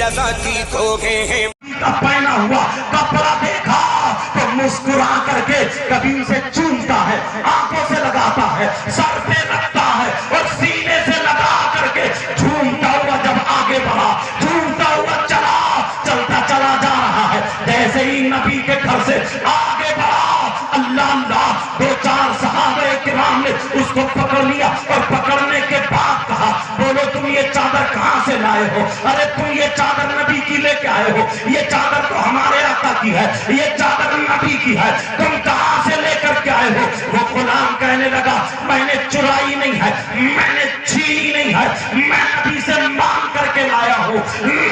रज़ा की खो गए हैं। पहना हुआ कपड़ा देखा तो मुस्कुरा करके कभी उसे चूमता है, आंखों से लगाता है, सर पे रखता है और सीने से लगा करके झूमता हुआ जब आगे बढ़ा, झूमता हुआ चलता चला जा रहा है। जैसे ही नबी के घर से आगे बढ़ा, अल्लाह अल्लाह, दो चार सहाबे किराम ने उसको पकड़ लिया और पकड़ने के बाद कहा, बोलो तुम ये चादर कहां से लाए हो? अरे तुम ये चादर नबी की लेके आए हो, ये चादर तो हमारे आका की है, ये चादर नबी की है, तुम कहां से लेकर के आए हो? वो गुलाम कहने लगा, मैंने चुराई नहीं है, मैंने छीनी नहीं है, मैं नबी से मांग करके लाया हूं,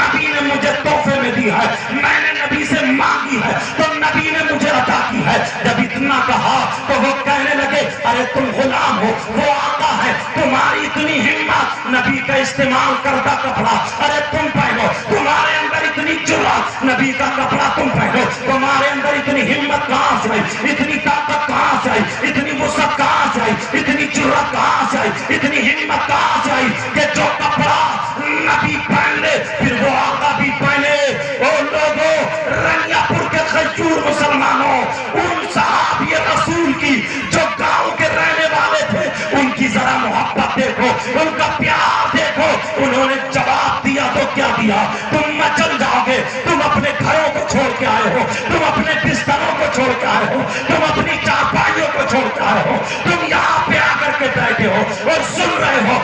नबी ने मुझे तोहफे में दी है, मैंने नबी से मांगी है तो नबी ने मुझे अता की है। जब इतना कहा तो वो कहने लगे, अरे तुम गुलाम हो, वो आका है, तुम्हारी इतनी हिम्मत, नबी का इस्तेमाल करता कपड़ा अरे तुम पहनो, तुम्हारे अंदर इतनी जुर्रत, नबी का कपड़ा तुम पहनो, तुम्हारे अंदर इतनी हिम्मत कहां से आई, इतनी ताकत कहां से आई, इतनी वुसअत कहां से आई, इतनी जुर्रत कहां से आई, इतनी हिम्मत कहां से आई कि जो कपड़ा नबी पहन ले फिर वो आका भी पहने। ओ लोगों, रंगियापुर के खजूर मुसलमानों, उन सहाबी रसूल की जो गांव के रहने वाले थे, उनकी जरा मोहब्बत देखो, उनका प्यार देखो। उन्होंने जवाब दिया तो क्या दिया, तुम मचल जाओगे, तुम अपने घरों को छोड़ के आए हो, तुम अपने बिस्तरों को छोड़ के आए हो, तुम अपनी चारपाइयों को छोड़ के आए हो, तुम यहाँ पे आकर के बैठे हो और सुन रहे हो,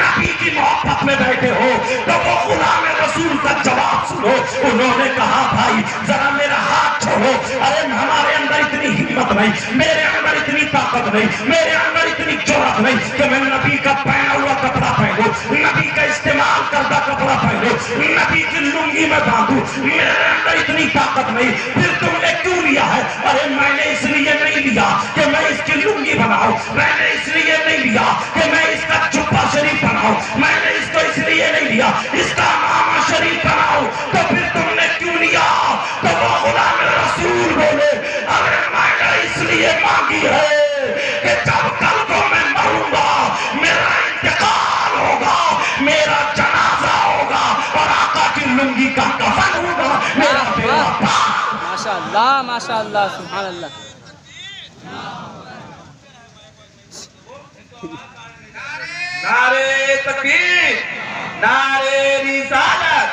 नबी की मोहब्बत में बैठे हो। तो वो गुलाम रसूल का जवाब सुनो। उन्होंने कहा, भाई जरा मेरा हाथ छोड़ो, अरे हमारे अंदर इतनी हिम्मत नहीं, मेरे अंदर इतनी ताकत नहीं, मेरे अंदर इतनी जुर्रत नहीं कि मैं नबी का पहना हुआ कपड़ा पहनूं, नबी का इस्तेमाल करता कपड़ा पहनूं, नबी की लुंगी में बांधूं, मेरे अंदर इतनी ताकत नहीं। फिर तुमने क्यों लिया है? अरे मैंने इसलिए नहीं लिया कि मैं इसकी लुंगी बनाऊं, मैंने इसलिए नहीं लिया कि मैं इसका जुब्बा शरीफ बनाऊं, मैंने इसको इसलिए नहीं लिया इसका मामा शरीफ बनाऊं। तो फिर तुमने क्यों लिया? तो वो गुलाम रसूल बोले, अरे मैंने इसलिए मांगी है कि जब कल को मैं मरूंगा, मेरा इंतकाल होगा, मेरा जनाजा होगा और आका की लुंगी का कफन होगा, मेरा बेड़ा पार। माशाअल्लाह माशाअल्लाह, सुभान अल्लाह। नारे तकबीर, नारे रिसालत,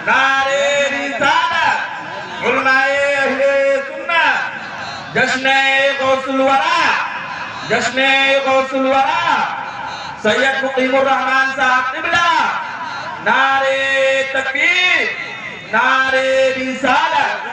नारे रिसालत, उलमाए अहले सुन्नत, जश्न गौसुल वरा, जश्न गौसुल वरा, सैयद मुकीमुर रहमान साहब क़िबला, नारे तकबीर, नारे रिसालत।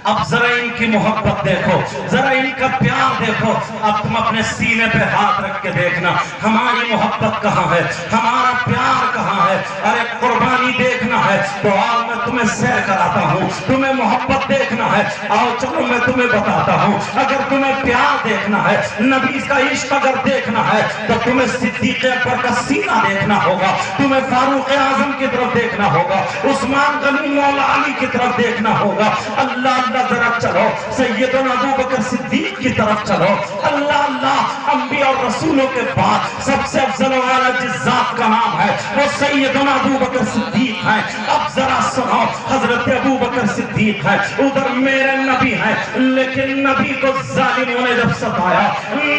अब जरा इनकी मोहब्बत देखो, जरा इनका प्यार देखो। अब तुम अपने सीने पे हाथ रख के देखना, हमारी मोहब्बत कहाँ है, हमारा प्यार कहाँ है। अरे कुर्बानी देखना है तो आओ मैं तुम्हें सैर कराता हूँ, तुम्हें मोहब्बत देखना है आओ चलो मैं तुम्हें बताता हूँ। अगर तुम्हें प्यार देखना है, नबी का इश्क अगर देखना है तो तुम्हें सिद्दीक़ अकबर का सीना देखना होगा, तुम्हें फारूक आजम की तरफ देखना होगा, उस्मान गनी मौला अली की तरफ देखना होगा। अल्लाह अल्लाह जरा चलो सैयदना अबू बकर सिद्दीक की तरफ चलो। अल्लाह अल्लाह, अंबिया और रसूलों के बाद सबसे अफजल वाला जिस जात का नाम है वो सैयदना अबू बकर सिद्दीक है। अब जरा सुनो, हजरत अबू बकर सिद्दीक है, उधर मेरे नबी है, लेकिन नबी को जालिमों ने जब सताया,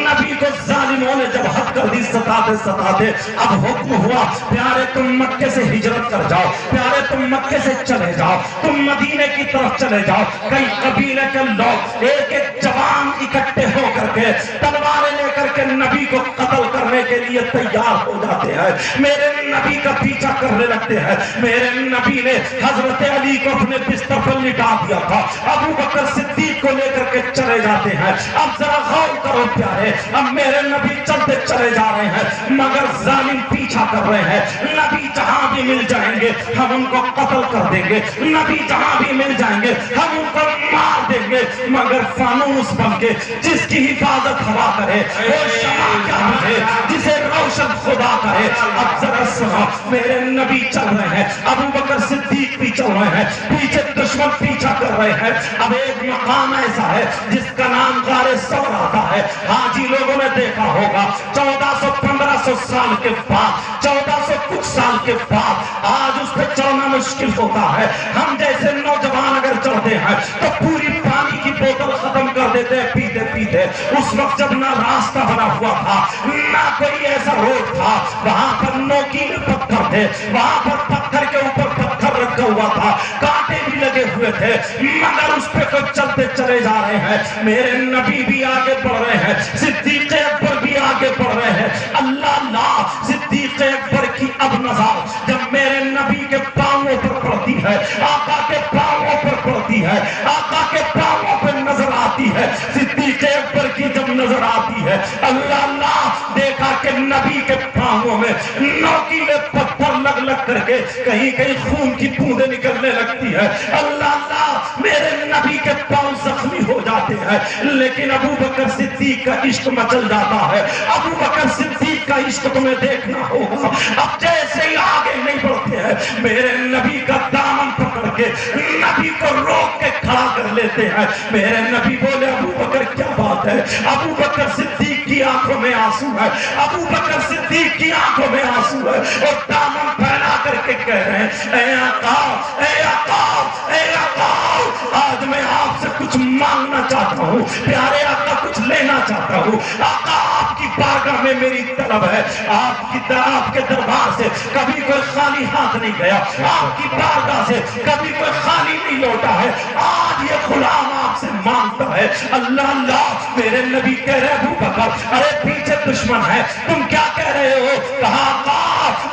नबी को जालिमों ने जब हद कर दी सताते सताते, अब हुक्म हुआ प्यारे तुम मक्के से हिजरत कर जाओ, प्यारे तुम मक्के से चले जाओ, तुम मदीने की तरफ चले जाओ। कई कबीले के लोग एक एक जवान इकट्ठे होकर के तलवारें लेकर के नबी को कत्ल करने के लिए तैयार हो जाते हैं, मेरे नबी का पीछा करने लगते हैं। मेरे नबी ने हजरत अली को अपने बिस्तर पर लिटा दिया था, अबू बकर सिद्दीक को लेकर के चले जाते हैं। अब जरा गौर करो प्यारे, अब मेरे नबी चलते चले जा रहे हैं मगर जालिम पीछा कर रहे हैं। नबी जहां भी मिल जाएंगे हम उनको कत्ल कर देंगे, नबी जहां भी मिल जाएंगे हम उनको मार देंगे, मगर फानूस बन के जिसकी हिफाजत हवा करे वो शमा क्या बुझे, जिसे रोशन खुदा करे। अब जरा सुनो, मेरे नबी चल रहे हैं, अबू बकर सिद्दीक भी चल रहे हैं, पीछे दुश्मन पीछा कर रहे हैं। अब एक मकाम ऐसा है जिसका नाम गारे सौर आता है, हाजी लोगों ने देखा होगा 1400-1500 साल के बाद, 1400 कुछ साल के बाद आज उस पर चढ़ना मुश्किल होता है। हम जैसे नौजवान अगर चढ़ते हैं तो पूरी पानी की बोतल खत्म कर देते हैं पीते पीते। उस वक्त जब ना रास्ता बना हुआ था, ना कोई ऐसा रोड था, वहां पर नोकीले पत्थर थे, वहां पर पत्थर के ऊपर पत्थर रखा हुआ था, कांटे भी लगे हुए थे, मगर उस पे तो चलते चले जा रहे हैं। मेरे नबी भी आगे बढ़ रहे हैं, सिद्दीक़ अकबर भी आगे बढ़ रहे हैं। अल्लाह अल्लाह, सिद्दीक़ अकबर की अब नज़र जब मेरे नबी के पांवों पर पड़ती है, आका के पांवों पर पड़ती है, आका के पांवों पर नजर आती है, सिद्दीक़ अकबर की जब नजर आती है, अल्लाह अल्लाह, देखा कि नबी के पांवों में नोकीले पत्थर लग लग करके कहीं कहीं खून की बूंदें निकलने लगती है। अल्लाह अल्लाह, मेरे नबी के पांव जख्मी हो जाते हैं, लेकिन अबू बकर सिद्दीक का इश्क मचल जाता है। अबू बकर सिद्दीक का इश्क तुम्हें देखना होगा। अब जैसे ही आगे नहीं बढ़ते हैं, मेरे नबी का दामन पकड़ के नबी को रोक के खड़ा कर लेते हैं। मेरे नबी बोले, अबू बकर क्या बात है? अबू बकर सिद्दीक की आंखों में आंसू है, अबू बकर सिद्दीक की आंखों में आंसू है, और दामन फैला करके कह रहे हैं, ऐ आका, ऐ आका, ऐ आका, आज मैं आपसे कुछ मांगना चाहता हूँ, प्यारे आका, कुछ लेना चाहता हूँ। आका, आपकी बारगाह में मेरी तलब है, आपके दरबार से कभी कोई खाली हाथ नहीं गया, आपकी बारगाह से कभी कोई खाली नहीं लौटा है। आज ये गुलाम आपसे मांगता है। अल्लाह अल्लाह, मेरे नबी कह रहे, अबू बकर, अरे पीछे दुश्मन है, तुम क्या कह रहे हो? कहा,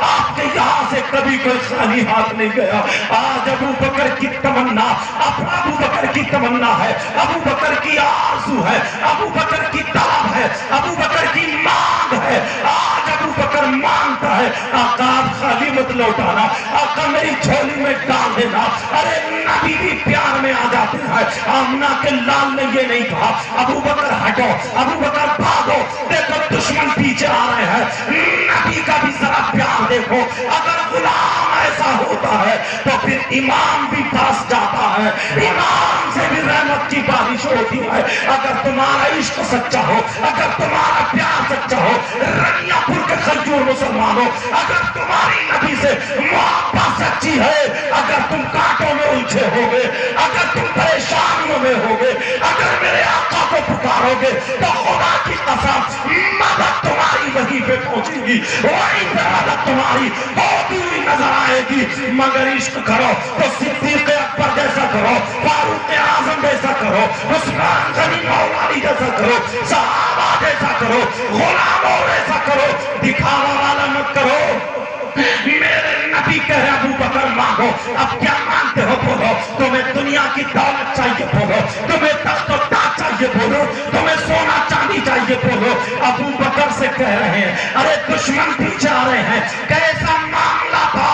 आपके यहाँ से कभी कोई खाली हाथ नहीं गया। आज अबू बकर की तमन्ना, अबू बकर की तमन्ना है, अबू बकर की आरज़ू है, अबू बकर की तलब है, अबू बकर की मांग है। आज अबू बकर मांगता है, आका आप खाली मत लौटाना, आका मेरी झोली में डाल देना। अरे नबी भी प्यार में आ जाते हैं। आमना के लाल ने ये नहीं कहा, अबू बकर हटो, अबू बकर भागो, देखो दुश्मन पीछे आ रहे हैं। नबी का भी जरा प्यार देखो। अगर गुलाम ऐसा होता है तो फिर इमाम भी फंस जाता है, इमाम से भी रहमत की बारिश होती है। अगर तुम्हारा इश्क सच्चा हो, अगर तुम्हारा प्यार सच्चा हो, रनियापुर के खजूर मुसलमानों, अगर तुम्हारी नबी से मोहब्बत सच्ची है, अगर तुम कांटों में उलझे होगे, अगर तुम परेशानियों में होगे, अगर मेरे आका को पुकारोगे तो खुदा की कसम मदद तुम्हारी वहीं पे पहुंचेगी, वहीं पे मदद तुम्हारी होती हुई नजर आएगी। मगर इश्क करो तो सिद्दीक़ अकबर जैसा करो, फारूक आज़म जैसा करो, उस्मान गनी मौलानी जैसा करो, सहाबा जैसा करो, गुलामों जैसा करो, दिखावा वाला मत करो। मेरे नबी कह रहे, अबू बकर मांगो, अब क्या मांगते हो बोलो? तुम्हें दुनिया की दौलत चाहिए बोलो, तुम्हें तख्त और ताज चाहिए बोलो, तुम्हें सोना चांदी चाहिए बोलो। अबू बकर से कह रहे हैं, अरे दुश्मन पीछे आ रहे हैं, कैसा मामला था?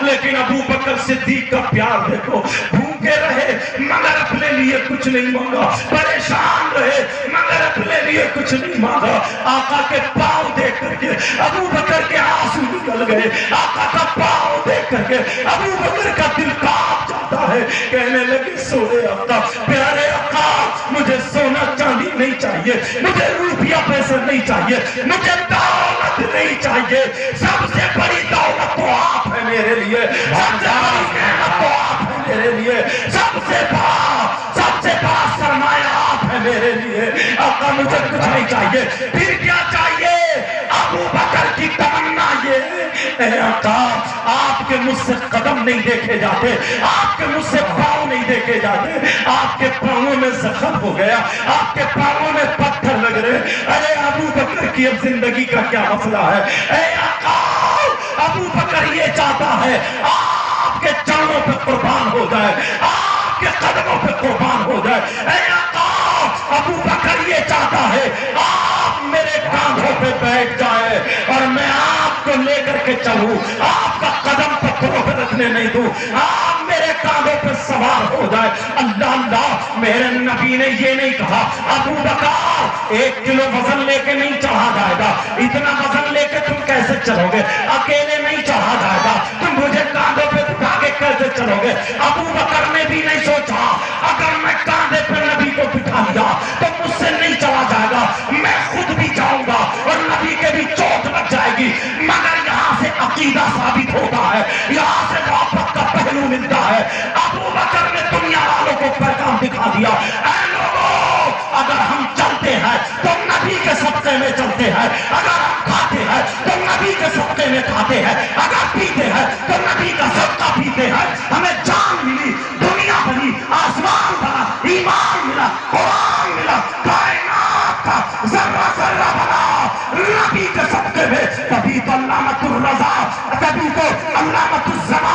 लेकिन अबू बकर सिद्दीक का प्यार देखो, भूखे रहे मगर अपने लिए कुछ नहीं मांगा, परेशान रहे मगर अपने लिए कुछ नहीं मांगा। आका के पांव देख करके अबू बकर के आंसू निकल गए, आका का पांव देख करके अबू बकर का दिल कांप जाता है। कहने लगे, सोने आका, प्यारे आका, मुझे सोना चांदी नहीं चाहिए, मुझे रुपया पैसा नहीं चाहिए, मुझे दौलत नहीं चाहिए, सबसे बड़ी दौलत तो आप है मेरे लिए, सबसे बड़ी नेमत तो आप है मेरे लिए, सबसे बड़ा सरमाया आप है मेरे लिए। आका मुझे कुछ नहीं चाहिए, फिर क्या चाहिए? अबू बकर की तमन्ना ये, ऐ आका, आपके मुझसे कदम नहीं देखे जाते, आपके मुझसे पाँव नहीं देखे जाते, आपके पाँवों में जख्म हो गया, आपके पाँवों में पत्थर लग रहे। अरे अबू बकर की अब जिंदगी का क्या मसला है? ऐ आका, अबू बकर ये चाहता है आपके चरणों पे कुर्बान हो जाए, आपके कदमों पे कुर्बान हो जाए। ऐ आका, अबू बकर ये चाहता है आप मेरे कांधों पे बैठ जाए और मैं आपको लेकर के चलूं, आपका कदम पत्थरों पे रखने नहीं दूं, आप मेरे कांधों पे सवार हो जाए। अल्लाह अल्लाह, मेरे नबी ने ये नहीं कहा, अबू बकर 1 किलो वजन लेके नहीं चढ़ा जाएगा, इतना वजन लेके तुम कैसे चलोगे? अकेले नहीं चढ़ा जाएगा, तुम मुझे कांधों पे उठा के कैसे चलोगे? अबू बकर ने भी नहीं सोचा, अगर मैं कांधे पे नबी को बिठा लिया तो मुझसे नहीं चला जाएगा, मैं खुद भी जाऊंगा और नबी के भी चोट लग जाएगी, मगर यहाँ से عقیدہ ثابت ہوتا ہے، یہاں سے محبت کا پہلو ملتا ہے۔ ابو بکر نے دنیا والوں کو پیغام دکھا دیا، اے لوگوں اگر ہم چلتے ہیں تو نبی کے صدقے میں چلتے ہیں، اگر ہم کھاتے ہیں تو نبی کے صدقے میں کھاتے ہیں، اگر پیتے ہیں تو نبی کا صدقہ پیتے ہیں۔ ہمیں جان ملی، دنیا بنی، آسمان بنا، ایمان ملا، قرآن ملا، کائنات کا ذرہ ذرہ بنا نبی کے صدقے میں۔ کبھی تو علامت الرضا، کبھی تو علامت الزمان